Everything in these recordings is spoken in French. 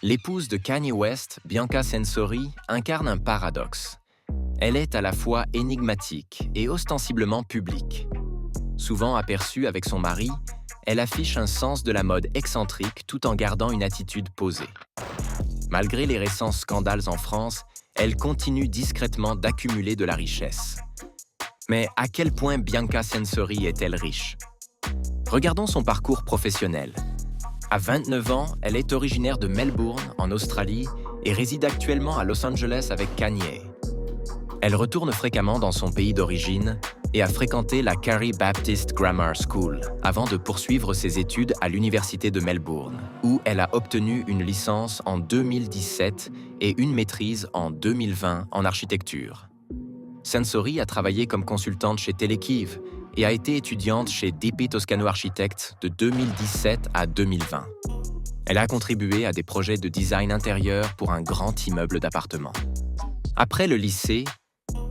L'épouse de Kanye West, Bianca Censori, incarne un paradoxe. Elle est à la fois énigmatique et ostensiblement publique. Souvent aperçue avec son mari, elle affiche un sens de la mode excentrique tout en gardant une attitude posée. Malgré les récents scandales en France, elle continue discrètement d'accumuler de la richesse. Mais à quel point Bianca Censori est-elle riche? Regardons son parcours professionnel. À 29 ans, elle est originaire de Melbourne, en Australie, et réside actuellement à Los Angeles avec Kanye. Elle retourne fréquemment dans son pays d'origine et a fréquenté la Carey Baptist Grammar School avant de poursuivre ses études à l'Université de Melbourne, où elle a obtenu une licence en 2017 et une maîtrise en 2020 en architecture. Censori a travaillé comme consultante chez Telekiv et a été étudiante chez DP Toscano Architects de 2017 à 2020. Elle a contribué à des projets de design intérieur pour un grand immeuble d'appartements. Après le lycée,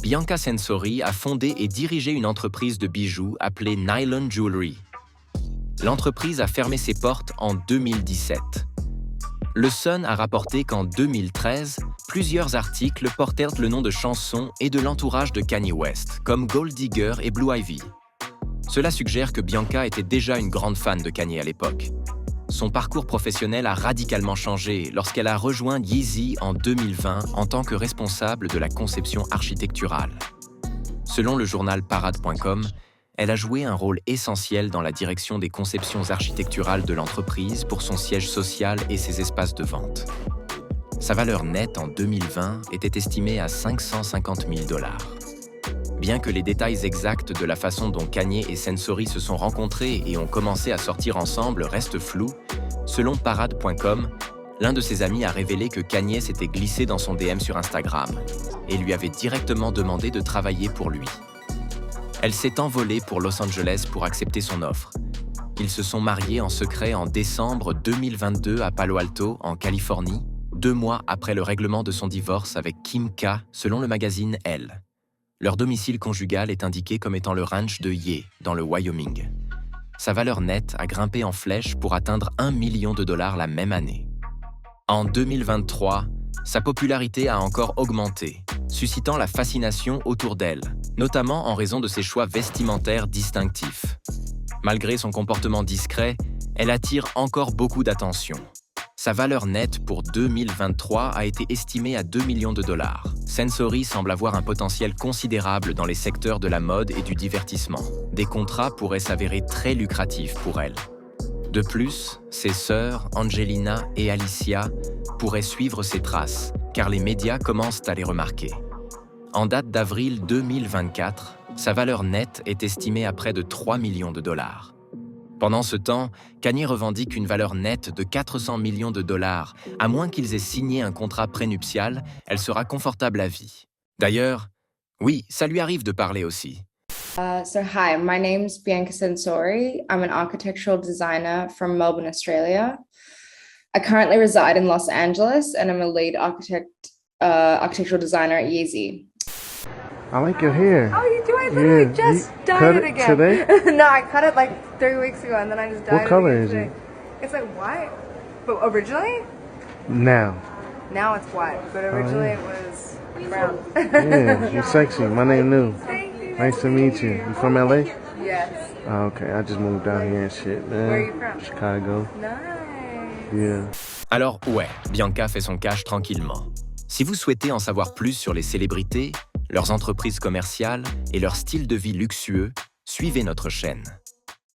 Bianca Censori a fondé et dirigé une entreprise de bijoux appelée Nylon Jewelry. L'entreprise a fermé ses portes en 2017. Le Sun a rapporté qu'en 2013, plusieurs articles portèrent le nom de chansons et de l'entourage de Kanye West, comme Gold Digger et Blue Ivy. Cela suggère que Bianca était déjà une grande fan de Kanye à l'époque. Son parcours professionnel a radicalement changé lorsqu'elle a rejoint Yeezy en 2020 en tant que responsable de la conception architecturale. Selon le journal Parade.com, elle a joué un rôle essentiel dans la direction des conceptions architecturales de l'entreprise pour son siège social et ses espaces de vente. Sa valeur nette en 2020 était estimée à 550 000 $. Bien que les détails exacts de la façon dont Kanye et Censori se sont rencontrés et ont commencé à sortir ensemble restent flous, selon Parade.com, l'un de ses amis a révélé que Kanye s'était glissé dans son DM sur Instagram et lui avait directement demandé de travailler pour lui. Elle s'est envolée pour Los Angeles pour accepter son offre. Ils se sont mariés en secret en décembre 2022 à Palo Alto, en Californie, 2 mois après le règlement de son divorce avec Kim K, selon le magazine Elle. Leur domicile conjugal est indiqué comme étant le ranch de Ye, dans le Wyoming. Sa valeur nette a grimpé en flèche pour atteindre $1 million la même année. En 2023, sa popularité a encore augmenté, suscitant la fascination autour d'elle, notamment en raison de ses choix vestimentaires distinctifs. Malgré son comportement discret, elle attire encore beaucoup d'attention. Sa valeur nette pour 2023 a été estimée à $2 millions. Censori semble avoir un potentiel considérable dans les secteurs de la mode et du divertissement. Des contrats pourraient s'avérer très lucratifs pour elle. De plus, ses sœurs, Angelina et Alicia, pourraient suivre ses traces, car les médias commencent à les remarquer. En date d'avril 2024, sa valeur nette est estimée à près de $3 millions. Pendant ce temps, Kanye revendique une valeur nette de $400 millions. À moins qu'ils aient signé un contrat prénuptial, elle sera confortable à vie. D'ailleurs, oui, ça lui arrive de parler aussi. So hi, my name's Bianca Censori. I'm an architectural designer from Melbourne, Australia. I currently reside in Los Angeles and I'm a lead architectural designer at Yeezy. I like your hair. Oh, you do? I literally just dyed it again. Today? No, I cut it like 3 weeks ago and then I just dyed it. What color is today. It's like white, but originally? Now Now it's white, but originally it was brown. yeah, you're sexy. My name New. Thank you. Nice to meet you. You from LA? Yes. Oh, okay, I just moved down here and shit, man. Where are you from? Chicago. Nice. Yeah. Alors ouais, Bianca fait son cash tranquillement. Si vous souhaitez en savoir plus sur les célébrités, leurs entreprises commerciales et leur style de vie luxueux, suivez notre chaîne.